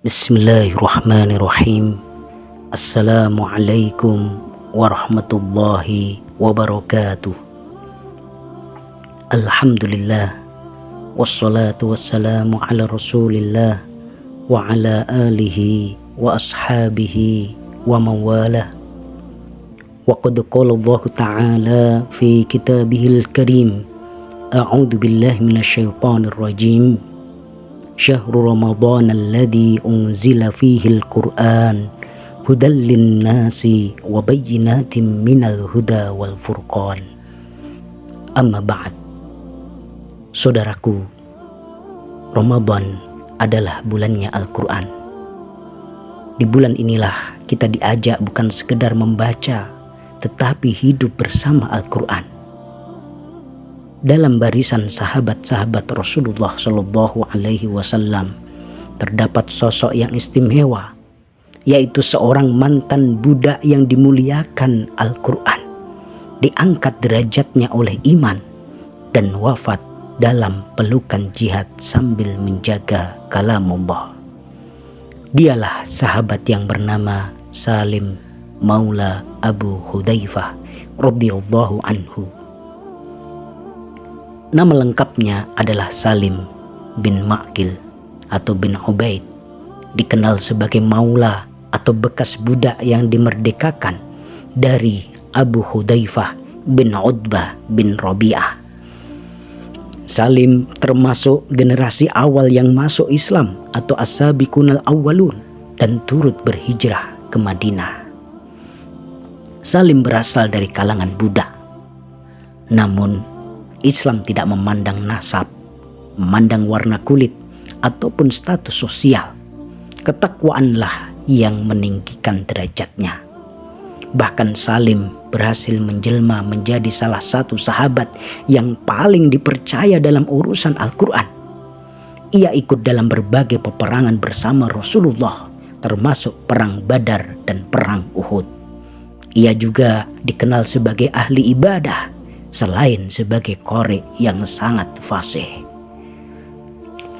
Bismillahirrahmanirrahim. Assalamualaikum warahmatullahi wabarakatuh. Alhamdulillah, wassalatu wassalamu ala rasulillah wa ala alihi wa ashabihi wa mawalah. Wa qad qala Allah ta'ala fi kitabihil karim, a'udzu billahi minasyaitonir rajim. Syahrul Ramadan alladzi unzila fihi al-Qur'an hudal lin-nasi wa bayyinatin minal huda wal furqan. Amma ba'd. Saudaraku, Ramadan adalah bulannya Al-Qur'an. Di bulan inilah kita diajak bukan sekedar membaca, tetapi hidup bersama Al-Qur'an. Dalam barisan sahabat-sahabat Rasulullah Shallallahu Alaihi Wasallam terdapat sosok yang istimewa, yaitu seorang mantan budak yang dimuliakan Al-Quran, diangkat derajatnya oleh iman dan wafat dalam pelukan jihad sambil menjaga kalamullah. Dialah sahabat yang bernama Salim Maula Abu Hudzaifah radhiyallahu anhu. Nama lengkapnya adalah Salim bin Ma'qil atau bin Ubaid, dikenal sebagai Maula atau bekas budak yang dimerdekakan dari Abu Hudzaifah bin Utbah bin Rabi'ah. Salim termasuk generasi awal yang masuk Islam atau as-sabiqunal awwalun dan turut berhijrah ke Madinah. Salim berasal dari kalangan budak. Namun Islam tidak memandang nasab, memandang warna kulit, ataupun status sosial. Ketakwaanlah yang meninggikan derajatnya. Bahkan Salim berhasil menjelma menjadi salah satu sahabat yang paling dipercaya dalam urusan Al-Quran. Ia ikut dalam berbagai peperangan bersama Rasulullah, termasuk perang Badar dan perang Uhud. Ia juga dikenal sebagai ahli ibadah, selain sebagai qari yang sangat fasih.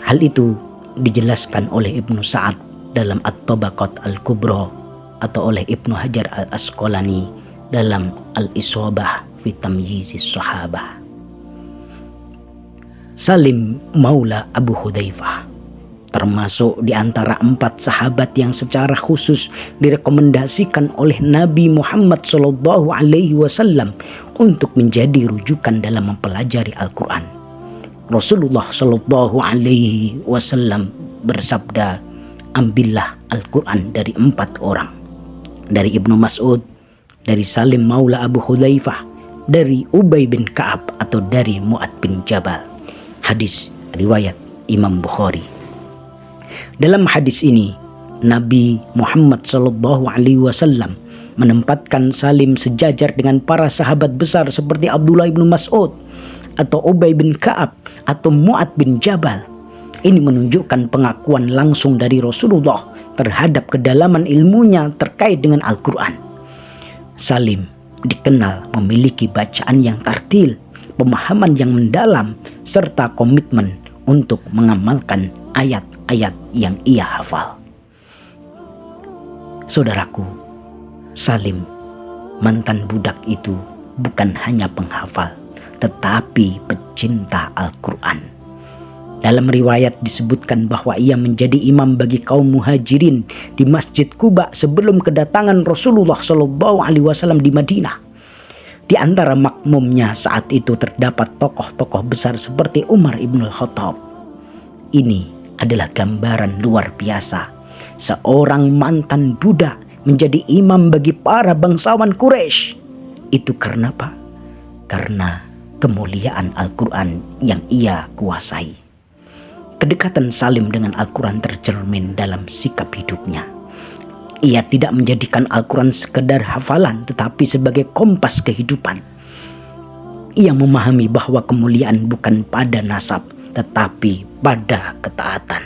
Hal itu dijelaskan oleh Ibnu Sa'ad dalam At-Tabaqat Al-Kubra atau oleh Ibnu Hajar Al-Asqalani dalam Al-Isabah fi Tamyizis Sahabah. Salim Maula Abu Hudzaifah termasuk di antara 4 sahabat yang secara khusus direkomendasikan oleh Nabi Muhammad Sallallahu Alaihi Wasallam untuk menjadi rujukan dalam mempelajari Al-Quran. Rasulullah Sallallahu Alaihi Wasallam bersabda, ambillah Al-Quran dari 4 orang, dari Ibnu Mas'ud, dari Salim Maula Abu Hudzaifah, dari Ubay bin Ka'ab atau dari Mu'ad bin Jabal. Hadis riwayat Imam Bukhari. Dalam hadis ini, Nabi Muhammad Sallallahu Alaihi Wasallam menempatkan Salim sejajar dengan para sahabat besar seperti Abdullah bin Mas'ud atau Ubay bin Ka'ab atau Mu'ad bin Jabal. Ini menunjukkan pengakuan langsung dari Rasulullah terhadap kedalaman ilmunya terkait dengan Al-Quran. Salim dikenal memiliki bacaan yang tartil, pemahaman yang mendalam, serta komitmen untuk mengamalkan ayat-ayat yang ia hafal. Saudaraku, Salim, mantan budak itu bukan hanya penghafal, tetapi pecinta Al-Quran. Dalam riwayat disebutkan bahwa ia menjadi imam bagi kaum muhajirin di Masjid Quba sebelum kedatangan Rasulullah Shallallahu Alaihi Wasallam di Madinah. Di antara makmumnya saat itu terdapat tokoh-tokoh besar seperti Umar ibn al-Khattab. Ini adalah gambaran luar biasa. Seorang mantan budak menjadi imam bagi para bangsawan Quraisy. Itu karena apa? Karena kemuliaan Al-Quran yang ia kuasai. Kedekatan Salim dengan Al-Quran tercermin dalam sikap hidupnya. Ia tidak menjadikan Al-Quran sekedar hafalan, tetapi sebagai kompas kehidupan. Ia memahami bahwa kemuliaan bukan pada nasab, tetapi pada ketaatan.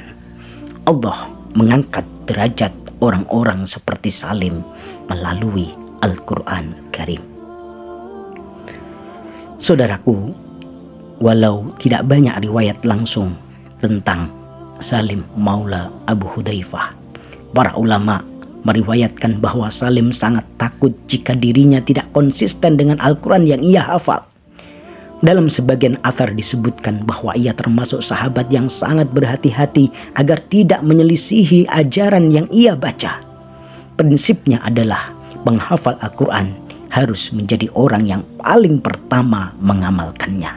Allah mengangkat derajat orang-orang seperti Salim melalui Al-Quran Karim. Saudaraku, walau tidak banyak riwayat langsung tentang Salim Maula Abu Hudzaifah, Para ulama meriwayatkan bahwa Salim sangat takut jika dirinya tidak konsisten dengan Al-Quran yang ia hafal. Dalam sebagian athar disebutkan bahwa ia termasuk sahabat yang sangat berhati-hati agar tidak menyelisihi ajaran yang ia baca. Prinsipnya adalah penghafal Al-Quran harus menjadi orang yang paling pertama mengamalkannya.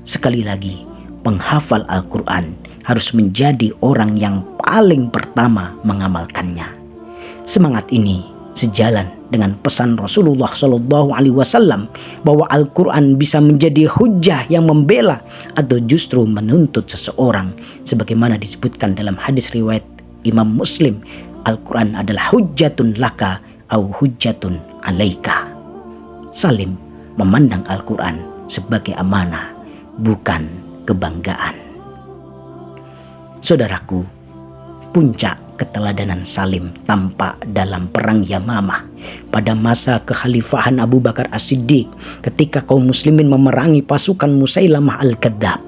Sekali lagi, penghafal Al-Quran harus menjadi orang yang paling pertama mengamalkannya. Semangat ini sejalan dengan pesan Rasulullah SAW bahwa Al-Quran bisa menjadi hujjah yang membela atau justru menuntut seseorang, sebagaimana disebutkan dalam hadis riwayat Imam Muslim, Al-Quran adalah hujjatun laka au hujjatun alaika. Salim memandang Al-Quran sebagai amanah, bukan kebanggaan. Saudaraku, puncak keteladanan Salim tampak dalam perang Yamamah pada masa kekhalifahan Abu Bakar As-Siddiq ketika kaum muslimin memerangi pasukan Musailamah Al-Kadzab.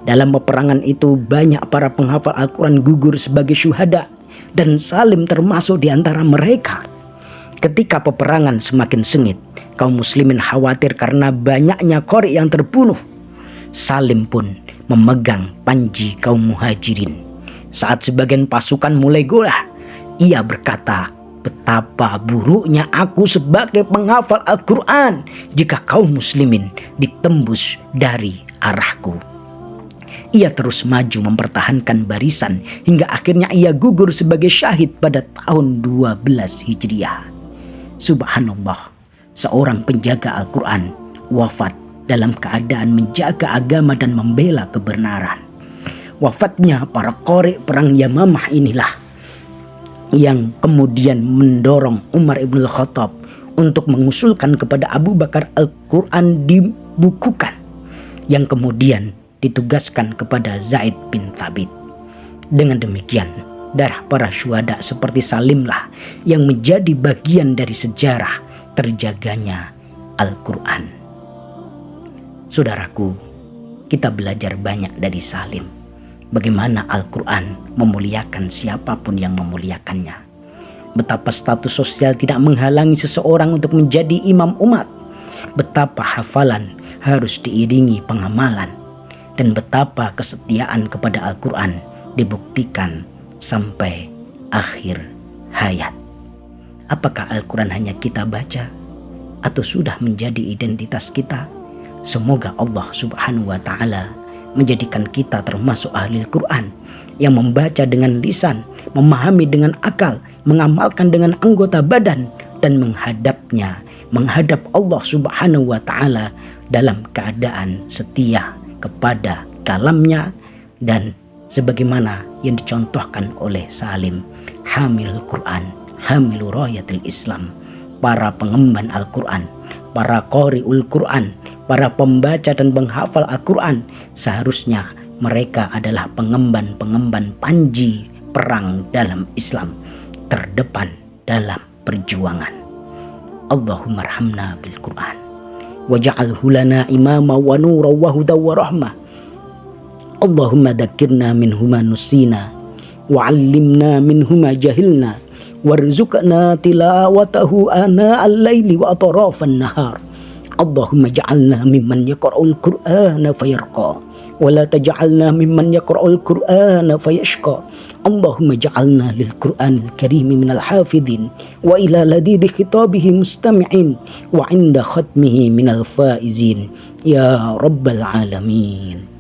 Dalam peperangan itu banyak para penghafal Al-Quran gugur sebagai syuhada dan Salim termasuk di antara mereka. Ketika peperangan semakin sengit, kaum muslimin khawatir karena banyaknya qari yang terbunuh. Salim pun memegang panji kaum muhajirin. Saat sebagian pasukan mulai golah, ia berkata, "Betapa buruknya aku sebagai penghafal Al-Quran jika kaum muslimin ditembus dari arahku." Ia terus maju mempertahankan barisan hingga akhirnya ia gugur sebagai syahid pada tahun 12 Hijriah. Subhanallah, seorang penjaga Al-Quran wafat dalam keadaan menjaga agama dan membela kebenaran. Wafatnya para qari perang Yamamah inilah yang kemudian mendorong Umar ibn Khattab untuk mengusulkan kepada Abu Bakar Al-Quran dibukukan, yang kemudian ditugaskan kepada Zaid bin Thabit. Dengan demikian, darah para syuhada seperti Salimlah yang menjadi bagian dari sejarah terjaganya Al-Quran. Saudaraku, kita belajar banyak dari Salim. Bagaimana Al-Quran memuliakan siapapun yang memuliakannya. Betapa status sosial tidak menghalangi seseorang untuk menjadi imam umat. Betapa hafalan harus diiringi pengamalan. Dan betapa kesetiaan kepada Al-Quran dibuktikan sampai akhir hayat. Apakah Al-Quran hanya kita baca atau sudah menjadi identitas kita? Semoga Allah Subhanahu wa Ta'ala menjadikan kita termasuk ahli Al-Quran yang membaca dengan lisan, memahami dengan akal, mengamalkan dengan anggota badan, dan menghadap Allah Subhanahu wa Ta'ala dalam keadaan setia kepada kalamnya dan sebagaimana yang dicontohkan oleh Salim, hamilul Quran, hamilu rayatil Islam, para pengemban Al-Quran, para qari'ul Quran, para pembaca dan penghafal Al-Quran, seharusnya mereka adalah pengemban-pengemban panji perang dalam Islam, terdepan dalam perjuangan. Allahumma arhamna bil Quran waj'alhu lana imama wa nura wa huda wa rahmah. Allahumma dzakirna minhu ma nusina wa 'allimna minhu ma jahilna warzuqna tilawatahu ana al-laili wa atrafan nahar. Allahumma ja'alna mimman yaqra'ul Qur'ana fayarqa wa la taj'alna mimman yaqra'ul Qur'ana fayashqa. Allahumma ja'alna lil Qur'anil karim minal hafidhin wa ila ladidi khitabihi mustami'in wa 'inda khatmihi minal faizin ya rabbal alamin.